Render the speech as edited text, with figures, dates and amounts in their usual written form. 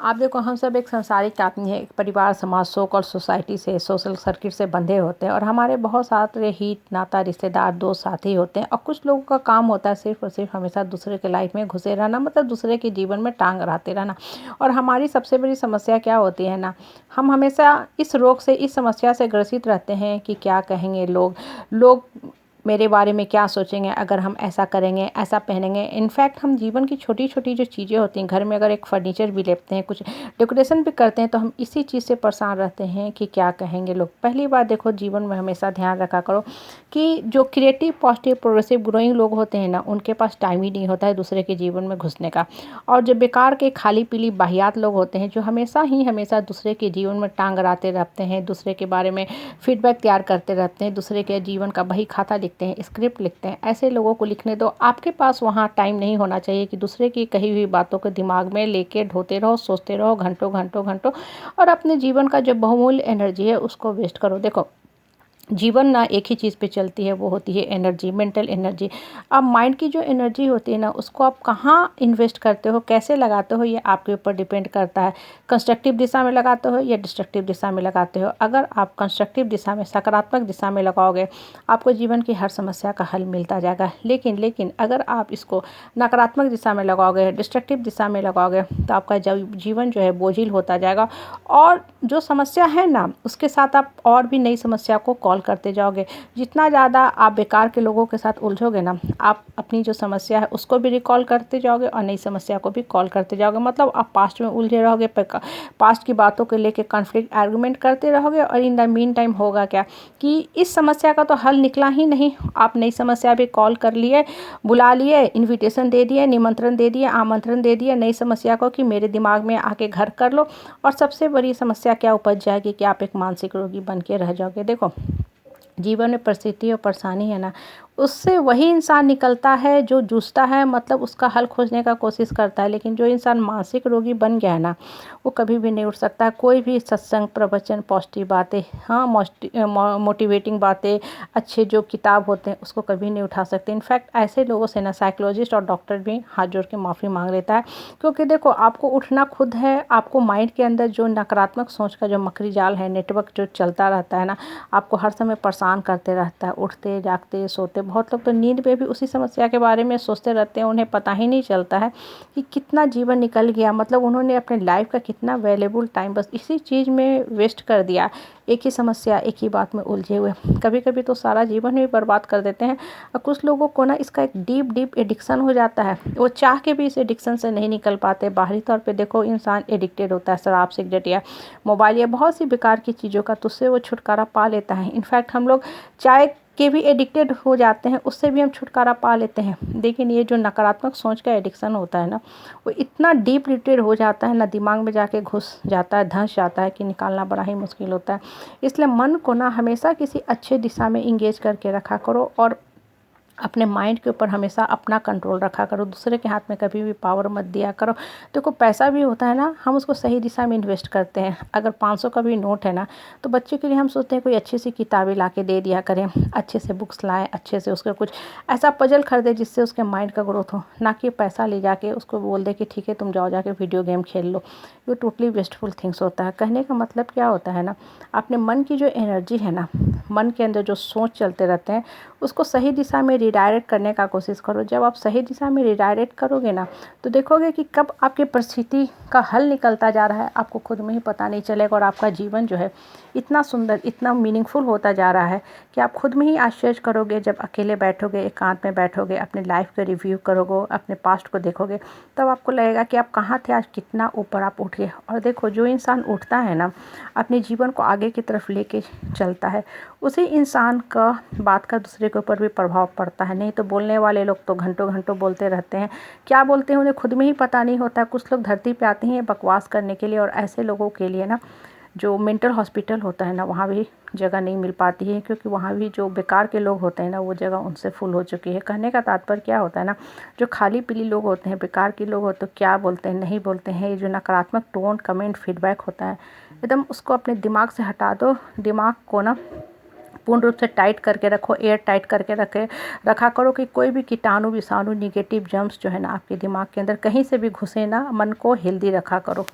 आप देखो, हम सब एक सांसारिक आदमी है, एक परिवार, समाज, सो कॉल्ड सोसाइटी से, सोशल सर्किट से बंधे होते हैं और हमारे बहुत सारे हित नाता, रिश्तेदार, दोस्त, साथी होते हैं। और कुछ लोगों का काम होता है सिर्फ और सिर्फ हमेशा दूसरे के लाइफ में घुसे रहना, मतलब दूसरे के जीवन में टांग अड़ाते रहना। और हमारी सबसे बड़ी समस्या क्या होती है ना, हम हमेशा इस रोग से, इस समस्या से ग्रसित रहते हैं कि क्या कहेंगे लोग, लोग मेरे बारे में क्या सोचेंगे अगर हम ऐसा करेंगे, ऐसा पहनेंगे। इनफैक्ट हम जीवन की छोटी छोटी जो चीज़ें होती हैं, घर में अगर एक फर्नीचर भी लेते हैं, कुछ डेकोरेशन भी करते हैं, तो हम इसी चीज़ से परेशान रहते हैं कि क्या कहेंगे लोग। पहली बात देखो, जीवन में हमेशा ध्यान रखा करो कि जो क्रिएटिव, पॉजिटिव, प्रोग्रेसिव, ग्रोइंग लोग होते हैं ना, उनके पास टाइम ही नहीं होता है दूसरे के जीवन में घुसने का। और जो बेकार के खाली पीली बाहियात लोग होते हैं, जो हमेशा दूसरे के जीवन में टांग अड़ाते रहते हैं, दूसरे के बारे में फीडबैक तैयार करते रहते हैं, दूसरे के जीवन का बही खाता लिखते हैं, स्क्रिप्ट लिखते हैं, ऐसे लोगों को लिखने दो। आपके पास वहाँ टाइम नहीं होना चाहिए कि दूसरे की कही हुई बातों को दिमाग में लेके ढोते रहो, सोचते रहो घंटों घंटों घंटों, और अपने जीवन का जो बहुमूल्य एनर्जी है उसको वेस्ट करो। देखो, जीवन ना एक ही चीज़ पे चलती है, वो होती है एनर्जी, मेंटल एनर्जी। अब माइंड की जो एनर्जी होती है ना, उसको आप कहाँ इन्वेस्ट करते हो, कैसे लगाते हो, ये आपके ऊपर डिपेंड करता है। कंस्ट्रक्टिव दिशा में लगाते हो या डिस्ट्रक्टिव दिशा में लगाते हो। अगर आप कंस्ट्रक्टिव दिशा में, सकारात्मक दिशा में लगाओगे, आपको जीवन की हर समस्या का हल मिलता जाएगा। लेकिन अगर आप इसको नकारात्मक दिशा में लगाओगे, डिस्ट्रक्टिव दिशा में लगाओगे, तो आपका जीवन जो है बोझिल होता जाएगा। और जो समस्या है ना, उसके साथ आप और भी नई समस्या को कॉल करते जाओगे। जितना ज़्यादा आप बेकार के लोगों के साथ उलझोगे ना, आप अपनी जो समस्या है उसको भी रिकॉल करते जाओगे और नई समस्या को भी कॉल करते जाओगे। मतलब आप पास्ट में उलझे रहोगे, पास्ट की बातों को लेके कॉन्फ्लिक्ट आर्गुमेंट करते रहोगे, और इन द मीन टाइम होगा क्या कि इस समस्या का तो हल निकला ही नहीं। आप नई समस्या भी कॉल कर लिए, बुला लिए, इन्विटेशन दे दिए, निमंत्रण दे दिए, आमंत्रण दे दिए नई समस्या को कि मेरे दिमाग में आके घर कर लो। और सबसे बड़ी समस्या क्या उपज जाएगी कि आप एक मानसिक रोगी बन के रह जाओगे। देखो, जीवन में परिस्थिति और परेशानी है ना, उससे वही इंसान निकलता है जो जूझता है, मतलब उसका हल खोजने का कोशिश करता है। लेकिन जो इंसान मानसिक रोगी बन गया है ना, वो कभी भी नहीं उठ सकता है। कोई भी सत्संग, प्रवचन, पॉजिटिव बातें, हाँ मोटिवेटिंग बातें, अच्छे जो किताब होते हैं, उसको कभी नहीं उठा सकते। इनफैक्ट ऐसे लोगों से ना साइकोलॉजिस्ट और डॉक्टर भी हाथ जोड़ के माफ़ी मांग लेता है। क्योंकि देखो, आपको उठना खुद है। आपको माइंड के अंदर जो नकारात्मक सोच का जो मकड़ी जाल है, नेटवर्क जो चलता रहता है ना, आपको हर समय परेशान करते रहता है। उठते, जागते, सोते, बहुत लोग तो नींद में भी उसी समस्या के बारे में सोचते रहते हैं। उन्हें पता ही नहीं चलता है कि कितना जीवन निकल गया, मतलब उन्होंने अपने लाइफ का कितना वैल्यूबल टाइम बस इसी चीज़ में वेस्ट कर दिया, एक ही समस्या, एक ही बात में उलझे हुए। कभी कभी तो सारा जीवन भी बर्बाद कर देते हैं। और कुछ लोगों को ना इसका एक डीप एडिक्शन हो जाता है, वो चाह के भी इस एडिक्शन से नहीं निकल पाते। बाहरी तौर पे देखो, इंसान एडिक्टेड होता है शराब, सिगरेट या मोबाइल या बहुत सी बेकार की चीज़ों का, तो उससे वो छुटकारा पा लेता है। इनफैक्ट हम लोग चाय के भी एडिक्टेड हो जाते हैं, उससे भी हम छुटकारा पा लेते हैं। लेकिन ये जो नकारात्मक सोच का एडिक्शन होता है ना, वो इतना डीप रूटेड हो जाता है ना, दिमाग में जाके घुस जाता है, धंस जाता है कि निकालना बड़ा ही मुश्किल होता है। इसलिए मन को ना हमेशा किसी अच्छे दिशा में इंगेज करके रखा करो, और अपने माइंड के ऊपर हमेशा अपना कंट्रोल रखा करो। दूसरे के हाथ में कभी भी पावर मत दिया करो। देखो, पैसा भी होता है ना, हम उसको सही दिशा में इन्वेस्ट करते हैं। अगर 500 का भी नोट है ना, तो बच्चे के लिए हम सोचते हैं कोई अच्छी सी किताबें ला के दे दिया करें, अच्छे से बुक्स लाएं, अच्छे से उसका कुछ ऐसा पजल खरीदे जिससे उसके माइंड का ग्रोथ हो। ना कि पैसा ले जाके उसको बोल दे कि ठीक है तुम जाओ जाके वीडियो गेम खेल लो। ये टोटली वेस्टफुल थिंग्स होता है। कहने का मतलब क्या होता है ना, अपने मन की जो एनर्जी है ना, मन के अंदर जो सोच चलते रहते हैं, उसको सही दिशा में रिडायरेक्ट करने का कोशिश करो। जब आप सही दिशा में रिडायरेक्ट करोगे ना, तो देखोगे कि कब आपके परिस्थिति का हल निकलता जा रहा है, आपको खुद में ही पता नहीं चलेगा। और आपका जीवन जो है इतना सुंदर, इतना मीनिंगफुल होता जा रहा है कि आप खुद में ही आश्चर्य करोगे। जब अकेले बैठोगे, एकांत में बैठोगे, अपने लाइफ का रिव्यू करोगे, अपने पास्ट को देखोगे, तब आपको लगेगा कि आप कहाँ थे, आज कितना ऊपर आप उठ गए। और देखो, जो इंसान उठता है ना, अपने जीवन को आगे की तरफ लेके चलता है, उसी इंसान का बात का दूसरे के ऊपर भी प्रभाव पड़ता है। नहीं तो बोलने वाले लोग तो घंटों घंटों बोलते रहते हैं, क्या बोलते हैं उन्हें खुद में ही पता नहीं होता। कुछ लोग धरती पे आते हैं बकवास करने के लिए, और ऐसे लोगों के लिए ना जो मेंटल हॉस्पिटल होता है ना, वहाँ भी जगह नहीं मिल पाती है, क्योंकि वहाँ भी जो बेकार के लोग होते हैं ना, वो जगह उनसे फुल हो चुकी है। कहने का तात्पर्य क्या होता है ना, जो खाली पीली लोग होते हैं, बेकार के लोग होते हैं, क्या बोलते हैं, नहीं बोलते हैं, ये जो नकारात्मक टोन, कमेंट, फीडबैक होता है, एकदम उसको अपने दिमाग से हटा दो। दिमाग को ना पूर्ण रूप से टाइट करके रखो, एयर टाइट करके रखा करो कि कोई भी कीटाणु, विषाणु, निगेटिव जर्म्स जो है ना आपके दिमाग के अंदर कहीं से भी घुसे ना। मन को हेल्दी रखा करो।